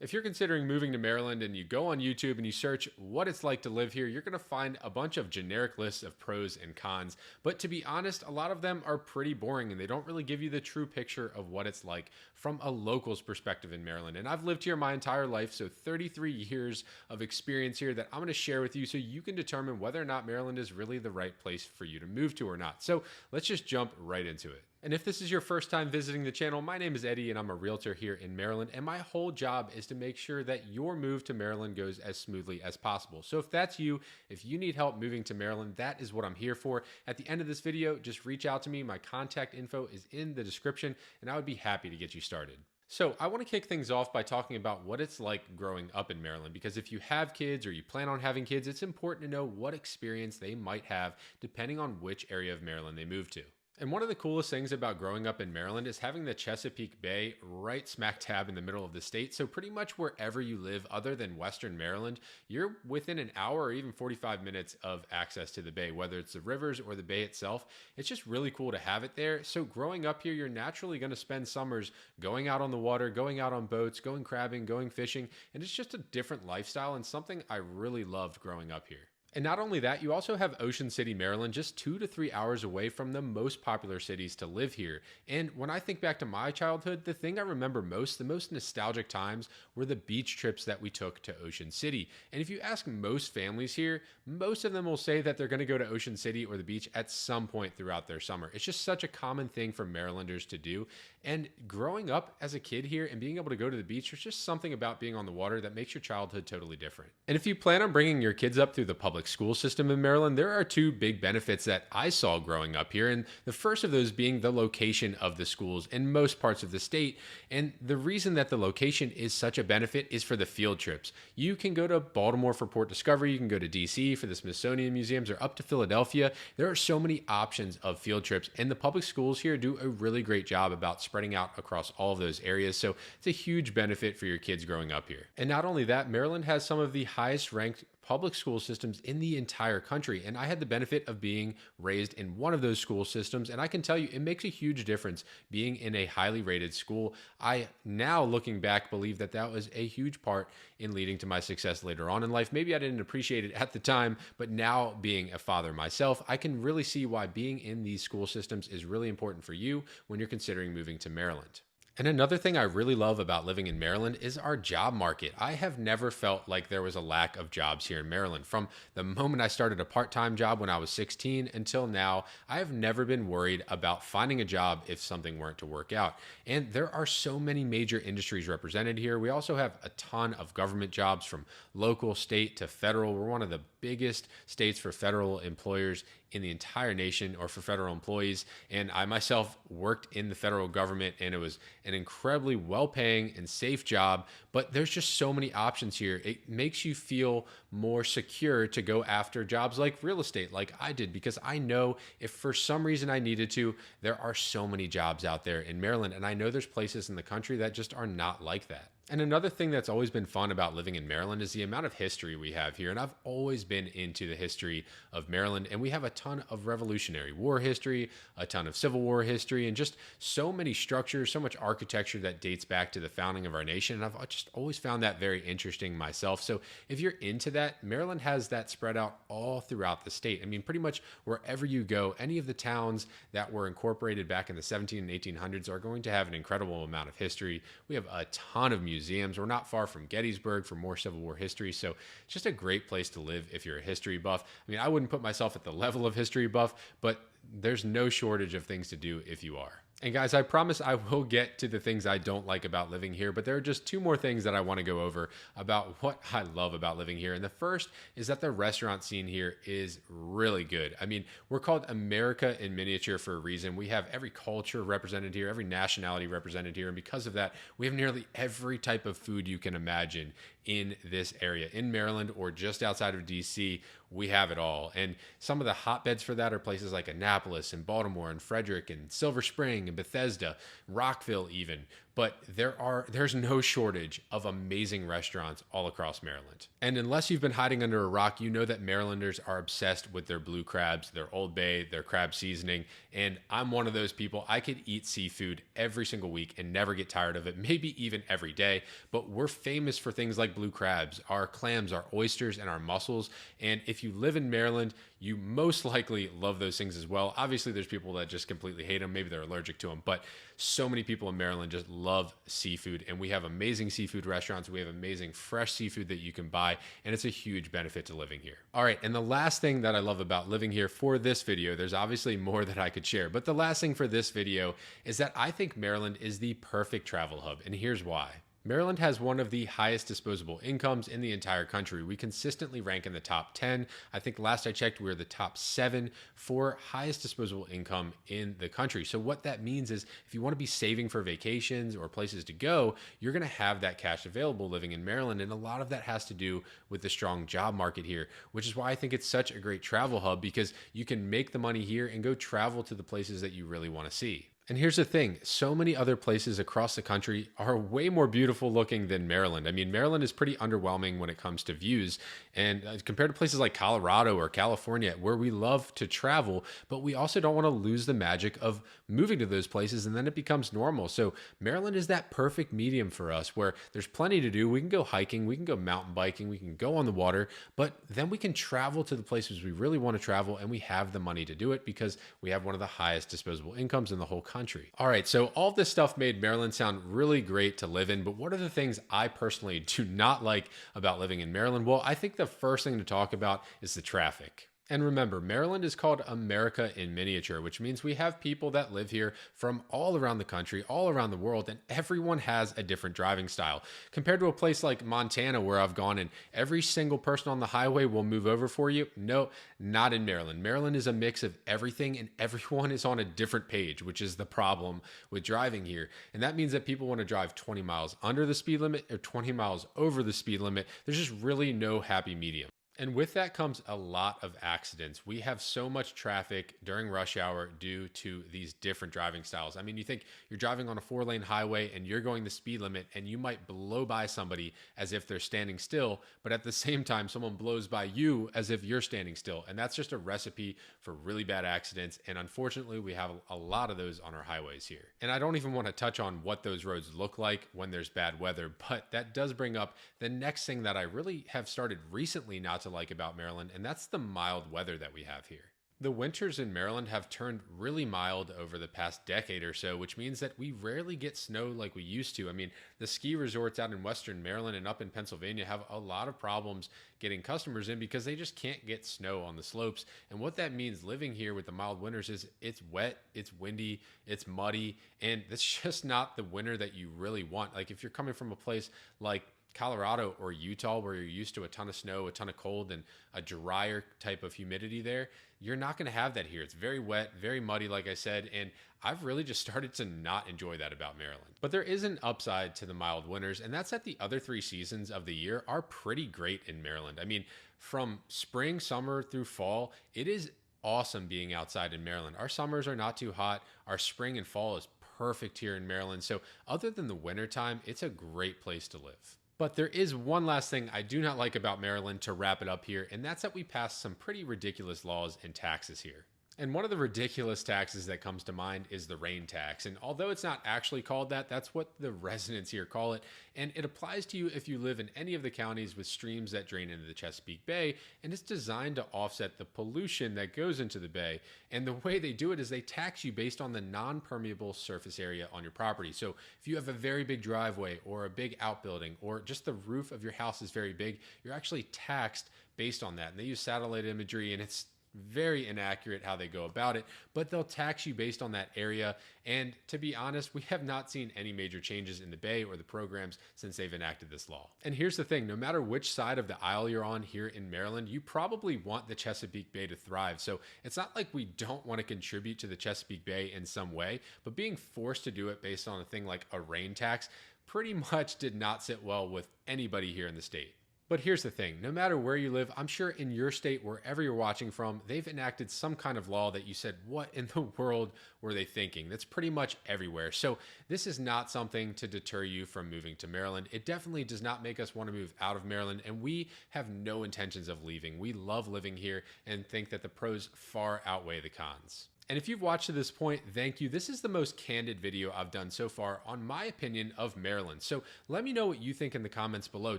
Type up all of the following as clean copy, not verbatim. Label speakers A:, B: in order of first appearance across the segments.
A: If you're considering moving to Maryland and you go on YouTube and you search what it's like to live here, you're going to find a bunch of generic lists of pros and cons. But to be honest, a lot of them are pretty boring and they don't really give you the true picture of what it's like from a local's perspective in Maryland. And I've lived here my entire life, so 33 years of experience here that I'm going to share with you so you can determine whether or not Maryland is really the right place for you to move to or not. So let's just jump right into it. And if this is your first time visiting the channel, my name is Eddie and I'm a realtor here in Maryland. And my whole job is to make sure that your move to Maryland goes as smoothly as possible. So if that's you, if you need help moving to Maryland, that is what I'm here for. At the end of this video, just reach out to me. My contact info is in the description and I would be happy to get you started. So I want to kick things off by talking about what it's like growing up in Maryland, because if you have kids or you plan on having kids, it's important to know what experience they might have depending on which area of Maryland they move to. And one of the coolest things about growing up in Maryland is having the Chesapeake Bay right smack dab in the middle of the state. So pretty much wherever you live other than Western Maryland, you're within an hour or even 45 minutes of access to the bay, whether it's the rivers or the bay itself. It's just really cool to have it there. So growing up here, you're naturally going to spend summers going out on the water, going out on boats, going crabbing, going fishing. And it's just a different lifestyle and something I really loved growing up here. And not only that, you also have Ocean City, Maryland, just 2 to 3 hours away from the most popular cities to live here. And when I think back to my childhood, the thing I remember most, the most nostalgic times, were the beach trips that we took to Ocean City. And if you ask most families here, most of them will say that they're going to go to Ocean City or the beach at some point throughout their summer. It's just such a common thing for Marylanders to do. And growing up as a kid here and being able to go to the beach, there's just something about being on the water that makes your childhood totally different. And if you plan on bringing your kids up through the public school system in Maryland, there are two big benefits that I saw growing up here. And the first of those being the location of the schools in most parts of the state. And the reason that the location is such a benefit is for the field trips. You can go to Baltimore for Port Discovery, you can go to DC for the Smithsonian Museums, or up to Philadelphia. There are so many options of field trips, and the public schools here do a really great job about spreading out across all of those areas. So it's a huge benefit for your kids growing up here. And not only that, Maryland has some of the highest ranked public school systems in the entire country. And I had the benefit of being raised in one of those school systems. And I can tell you, it makes a huge difference being in a highly rated school. I now, looking back, believe that that was a huge part in leading to my success later on in life. Maybe I didn't appreciate it at the time, but now being a father myself, I can really see why being in these school systems is really important for you when you're considering moving to Maryland. And another thing I really love about living in Maryland is our job market. I have never felt like there was a lack of jobs here in Maryland. From the moment I started a part-time job when I was 16 until now, I have never been worried about finding a job if something weren't to work out. And there are so many major industries represented here. We also have a ton of government jobs from local, state to federal. We're one of the biggest states for federal employers in the entire nation, or for federal employees. And I myself worked in the federal government, and it was an incredibly well-paying and safe job, but there's just so many options here. It makes you feel more secure to go after jobs like real estate, like I did, because I know if for some reason I needed to, there are so many jobs out there in Maryland. And I know there's places in the country that just are not like that. And another thing that's always been fun about living in Maryland is the amount of history we have here. And I've always been into the history of Maryland, and we have a ton of Revolutionary War history, a ton of Civil War history, and just so many structures, so much architecture that dates back to the founding of our nation. And I've just always found that very interesting myself. So if you're into that, Maryland has that spread out all throughout the state. I mean, pretty much wherever you go, any of the towns that were incorporated back in the 17 and 1800s are going to have an incredible amount of history. We have a ton of museums. We're not far from Gettysburg for more Civil War history. So it's just a great place to live if you're a history buff. I mean, I wouldn't put myself at the level of history buff, but there's no shortage of things to do if you are. And guys, I promise I will get to the things I don't like about living here, but there are just two more things that I want to go over about what I love about living here. And the first is that the restaurant scene here is really good. I mean, we're called America in miniature for a reason. We have every culture represented here, every nationality represented here. And because of that, we have nearly every type of food you can imagine in this area. In Maryland or just outside of DC, we have it all. And some of the hotbeds for that are places like Annapolis and Baltimore and Frederick and Silver Spring and Bethesda, Rockville even. but there's no shortage of amazing restaurants all across Maryland. And unless you've been hiding under a rock, you know that Marylanders are obsessed with their blue crabs, their Old Bay, their crab seasoning, and I'm one of those people. I could eat seafood every single week and never get tired of it, maybe even every day. But we're famous for things like blue crabs, our clams, our oysters, and our mussels. And if you live in Maryland, you most likely love those things as well. Obviously, there's people that just completely hate them. Maybe they're allergic to them, but so many people in Maryland just love seafood, and we have amazing seafood restaurants. We have amazing fresh seafood that you can buy, and it's a huge benefit to living here. All right, and the last thing that I love about living here for this video, there's obviously more that I could share, but the last thing for this video is that I think Maryland is the perfect travel hub, and here's why. Maryland has one of the highest disposable incomes in the entire country. We consistently rank in the top 10. I think last I checked, we were the top 7 for highest disposable income in the country. So what that means is if you want to be saving for vacations or places to go, you're going to have that cash available living in Maryland. And a lot of that has to do with the strong job market here, which is why I think it's such a great travel hub, because you can make the money here and go travel to the places that you really want to see. And here's the thing, so many other places across the country are way more beautiful looking than Maryland. I mean, Maryland is pretty underwhelming when it comes to views, and compared to places like Colorado or California, where we love to travel, but we also don't want to lose the magic of moving to those places and then it becomes normal. So Maryland is that perfect medium for us where there's plenty to do. We can go hiking, we can go mountain biking, we can go on the water, but then we can travel to the places we really want to travel, and we have the money to do it because we have one of the highest disposable incomes in the whole country. All right, so all this stuff made Maryland sound really great to live in, but what are the things I personally do not like about living in Maryland? Well, I think the first thing to talk about is the traffic. And remember, Maryland is called America in miniature, which means we have people that live here from all around the country, all around the world, and everyone has a different driving style. Compared to a place like Montana, where I've gone and every single person on the highway will move over for you. No, not in Maryland. Maryland is a mix of everything, and everyone is on a different page, which is the problem with driving here. And that means that people want to drive 20 miles under the speed limit or 20 miles over the speed limit. There's just really no happy medium. And with that comes a lot of accidents. We have so much traffic during rush hour due to these different driving styles. I mean, you think you're driving on a 4-lane highway and you're going the speed limit, and you might blow by somebody as if they're standing still, but at the same time, someone blows by you as if you're standing still. And that's just a recipe for really bad accidents. And unfortunately, we have a lot of those on our highways here. And I don't even want to touch on what those roads look like when there's bad weather, but that does bring up the next thing that I really have started recently not to like about Maryland, and that's the mild weather that we have here. The winters in Maryland have turned really mild over the past decade or so, which means that we rarely get snow like we used to. I mean, the ski resorts out in Western Maryland and up in Pennsylvania have a lot of problems getting customers in because they just can't get snow on the slopes. And what that means living here with the mild winters is it's wet, it's windy, it's muddy, and it's just not the winter that you really want. Like if you're coming from a place like Colorado or Utah, where you're used to a ton of snow, a ton of cold, and a drier type of humidity there, you're not going to have that here. It's very wet, very muddy, like I said, and I've really just started to not enjoy that about Maryland. But there is an upside to the mild winters, and that's that the other 3 seasons of the year are pretty great in Maryland. I mean, from spring, summer through fall, it is awesome being outside in Maryland. Our summers are not too hot. Our spring and fall is perfect here in Maryland. So other than the wintertime, it's a great place to live. But there is one last thing I do not like about Maryland to wrap it up here, and that's that we passed some pretty ridiculous laws and taxes here. And one of the ridiculous taxes that comes to mind is the rain tax. And although it's not actually called that, that's what the residents here call it. And it applies to you if you live in any of the counties with streams that drain into the Chesapeake Bay. And it's designed to offset the pollution that goes into the bay. And the way they do it is they tax you based on the non-permeable surface area on your property. So if you have a very big driveway or a big outbuilding, or just the roof of your house is very big, you're actually taxed based on that. And they use satellite imagery, and it's very inaccurate how they go about it, but they'll tax you based on that area. And to be honest, we have not seen any major changes in the Bay or the programs since they've enacted this law. And here's the thing, no matter which side of the aisle you're on here in Maryland, you probably want the Chesapeake Bay to thrive. So it's not like we don't want to contribute to the Chesapeake Bay in some way, but being forced to do it based on a thing like a rain tax pretty much did not sit well with anybody here in the state. But here's the thing, no matter where you live, I'm sure in your state, wherever you're watching from, they've enacted some kind of law that you said, what in the world were they thinking? That's pretty much everywhere. So this is not something to deter you from moving to Maryland. It definitely does not make us want to move out of Maryland, and we have no intentions of leaving. We love living here and think that the pros far outweigh the cons. And if you've watched to this point, thank you. This is the most candid video I've done so far on my opinion of Maryland. So let me know what you think in the comments below.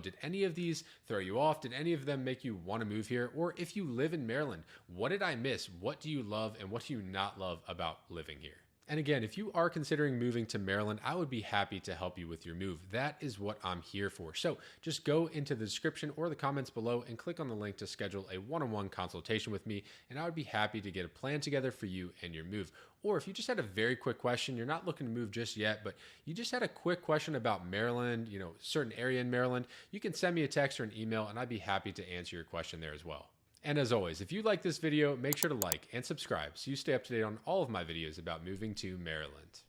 A: Did any of these throw you off? Did any of them make you want to move here? Or if you live in Maryland, what did I miss? What do you love and what do you not love about living here? And again, if you are considering moving to Maryland, I would be happy to help you with your move. That is what I'm here for. So just go into the description or the comments below and click on the link to schedule a one-on-one consultation with me, and I would be happy to get a plan together for you and your move. Or if you just had a very quick question, you're not looking to move just yet, but you just had a quick question about Maryland, certain area in Maryland, you can send me a text or an email, and I'd be happy to answer your question there as well. And as always, if you like this video, make sure to like and subscribe so you stay up to date on all of my videos about moving to Maryland.